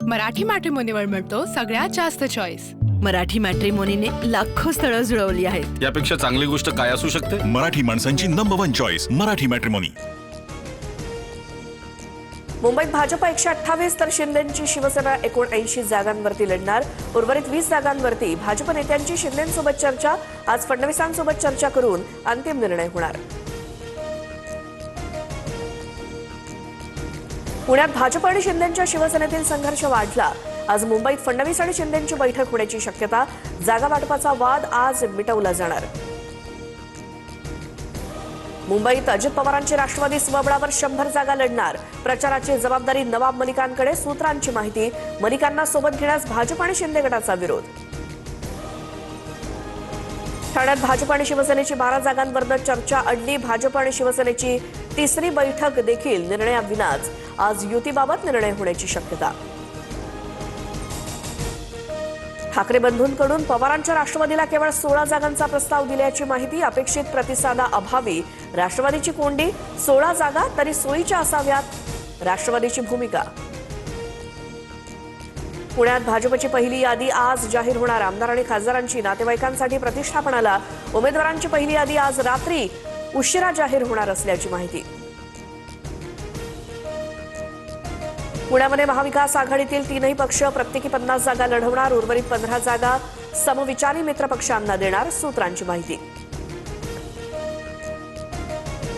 मराठी मॅट्रिमोनीवर मिळतो सगळ्यात जास्त चॉईस। मराठी मॅट्रिमोनीने लाखो स्थळं जुळवली आहेत। यापेक्षा चांगली गोष्ट काय असू शकते? मराठी माणसांची नंबर 1 चॉईस मराठी मॅट्रिमोनी। मुंबईत भाजप 128 तर शिंदेंची शिवसेना 79 जागांवरती लढणार। उर्वरित 20 जागांवरती भाजप नेत्यांची शिंदेंसोबत चर्चा। आज फडणवीसांसोबत चर्चा करून अंतिम निर्णय होणार। पुण्यात भाजप आणि शिंदेंच्या शिवसेनेतील संघर्ष वाढला। आज मुंबईत फडणवीस आणि शिंदेंची बैठक होण्याची शक्यता। जागा वाटपाचा वाद आज मिटवला जाणार। मुंबईत अजित पवारांची राष्ट्रवादी स्वबळावर 100 जागा लढणार। प्रचाराची जबाबदारी नवाब मलिकांकडे। सूत्रांची माहिती, मलिकांना सोबत घेण्यास भाजप आणि शिंदे गटाचा विरोध। ठाण्यात भाजप आणि शिवसेनेची 12 जागांवरनं चर्चा अडली। भाजप आणि शिवसेनेची तिसरी बैठक देखील निर्णयाविनाच। आज युतीबाबत निर्णय होण्याची शक्यता। ठाकरे बंधूंकडून पवारांच्या राष्ट्रवादीला केवळ 16 जागांचा प्रस्ताव दिल्याची माहिती। अपेक्षित प्रतिसादाअभावी राष्ट्रवादीची कोंडी। 16 जागा तरी सोयीच्या असाव्यात, राष्ट्रवादीची भूमिका। पुण्यात भाजपची पहिली यादी आज जाहीर होणार। आमदार आणि खासदारांची नातेवाईकांसाठी प्रतिष्ठापनाला उमेदवारांची पहिली यादी आज रात्री उशिरा जाहीर होणार असल्याची माहिती। पुण्यामध्ये महाविकास आघाडीतील 3ही पक्ष प्रत्येकी 50 जागा लढवणार। उर्वरित 15 जागा समविचारी मित्र पक्षांना देणार। सूत्रांची माहिती।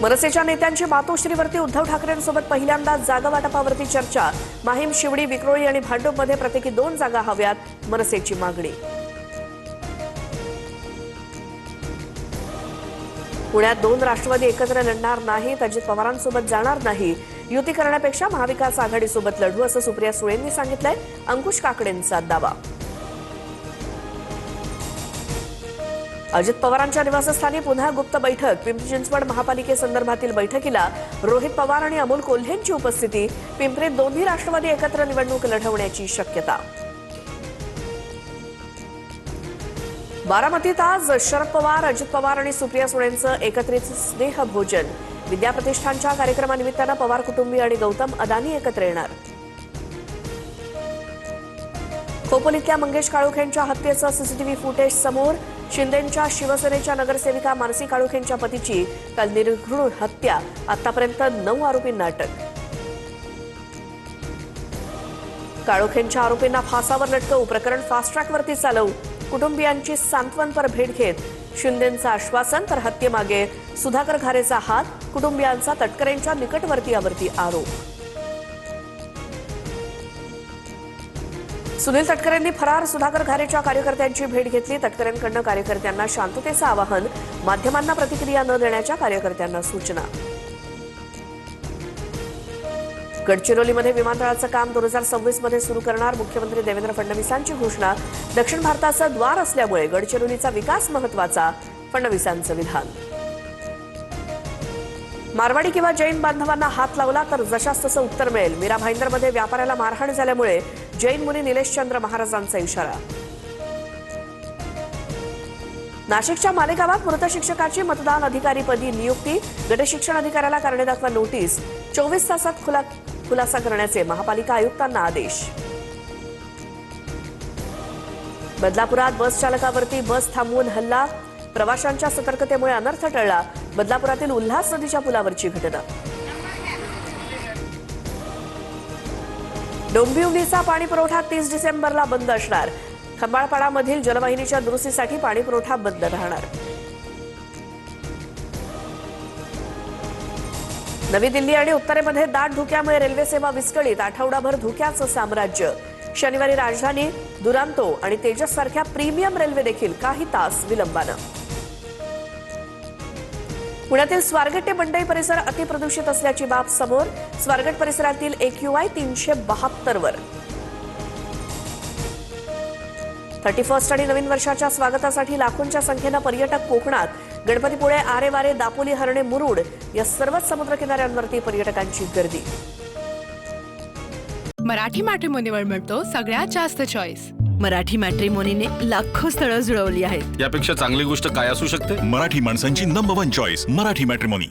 मनसेच्या नेत्यांची मातोश्रीवरती उद्धव ठाकरेंसोबत पहिल्यांदा जागा वाटपावरती चर्चा। माहीम, शिवडी, विक्रोळी आणि भांडूपमध्ये प्रत्येकी 2 जागा हव्यात, मनसेची मागणी। पुण्यात 2 राष्ट्रवादी एकत्र लढणार नाहीत। अजित पवारांसोबत जाणार नाही। युती करण्यापेक्षा महाविकास आघाडीसोबत लढू असं सुप्रिया सुळेंनी सांगितलंय। अंकुश काकडेंचा दावा। अजित पवारांच्या निवासस्थानी पुन्हा गुप्त बैठक। पिंपरी चिंचवड महापालिकेसंदर्भातील बैठकीला रोहित पवार आणि अमोल कोल्हेंची उपस्थिती। पिंपरीत 2ही राष्ट्रवादी एकत्र निवडणूक लढवण्याची शक्यता। बारामतीत आज शरद पवार, अजित पवार आणि सुप्रिया सुळेंचं एकत्रित स्नेहभोजन। विद्याप्रतिष्ठानच्या कार्यक्रमानिमित्तानं पवार कुटुंबीय आणि गौतम अदानी एकत्र येणार। खोपोलीतल्या मंगेश काळोखेंच्या हत्येचं सीसीटीव्ही फुटेज समोर। शिंदेंच्या शिवसेनेच्या नगरसेविका मानसी काळोखेंच्या पतीची काल निर्घृण हत्या। आतापर्यंत 9 आरोपींना अटक। काळोखेंच्या आरोपींना फासावर लटकवू, प्रकरण फास्ट ट्रॅकवरती चालवू। कुटुंबियांची सांत्वनपर भेट घेत शिंदेंचं आश्वासन, तर हत्येमागे सुधाकर घारेचा हात। कुटुंबियांचा तटकरेंच्या निकटवर्तीयावरती आरोप। सुनील तटकरेंनी फरार सुधाकर घारेच्या कार्यकर्त्यांची भेट घेतली। तटकरेंकडून कार्यकर्त्यांना शांततेचं आवाहन। माध्यमांना प्रतिक्रिया न देण्याच्या कार्यकर्त्यांना सूचना। गडचिरोलीमध्ये विमानतळाचं काम 2026 मध्ये सुरू करणार। मुख्यमंत्री देवेंद्र फडणवीसांची घोषणा। दक्षिण भारताचं द्वार असल्यामुळे गडचिरोलीचा विकास महत्त्वाचा, फडणवीसांचं विधान। मारवाडी किंवा जैन बांधवांना हात लावला तर जशास तसं उत्तर मिळेल। मीरा भाईंदरमध्ये व्यापाऱ्याला मारहाण झाल्यामुळे जैन मुनी निलेशचंद्र महाराजांचा इशारा। नाशिकच्या मालेगावात मृत शिक्षकाची मतदान अधिकारीपदी नियुक्ती। गटशिक्षण अधिकाऱ्याला कारणे दाखवा नोटीस। 24 तासात खुलासा करण्याचे महापालिका आयुक्तांना आदेश। बदलापुरात बस चालकावरती बस थांबवून हल्ला। प्रवाशांच्या सतर्कतेमुळे अनर्थ टळला। बदलापुरातील उल्हास नदीच्या पुलावरची घटना। डोंबिवलीचा पाणी पुरवठा 30 डिसेंबरला बंद असणार। खंबाळपाडामधील जलवाहिनीच्या दुरुस्तीसाठी पाणी पुरवठा बंद राहणार। नवी दिल्ली आणि उत्तरेमध्ये दाट धुक्यामुळे रेल्वे सेवा विस्कळीत। आठवडाभर धुक्याचं साम्राज्य। शनिवारी राजधानी, दुरांतो आणि तेजस सारख्या प्रीमियम रेल्वे देखील काही तास विलंबानं। पुण्यातील स्वारगेट ते मंडई परिसर अतिप्रदूषित असल्याची बाब समोर। स्वारगेट परिसरातील AQI 372 वर। 31st आणि नवीन वर्षाच्या स्वागतासाठी लाखोंच्या संख्येनं पर्यटक कोकणात। गणपतीपुळे, आरेवारे, दापोली, हरणे, मुरुड या सर्वच समुद्रकिनाऱ्यांवरती पर्यटकांची गर्दी। मराठी मॅट्रिमोनीवर मिळतो सगळ्यात जास्त चॉईस। मराठी मॅट्रिमोनीने लाखो स्थळं जुळवली आहेत। यापेक्षा चांगली गोष्ट काय असू शकते? मराठी माणसांची नंबर 1 चॉईस मराठी मॅट्रिमोनी।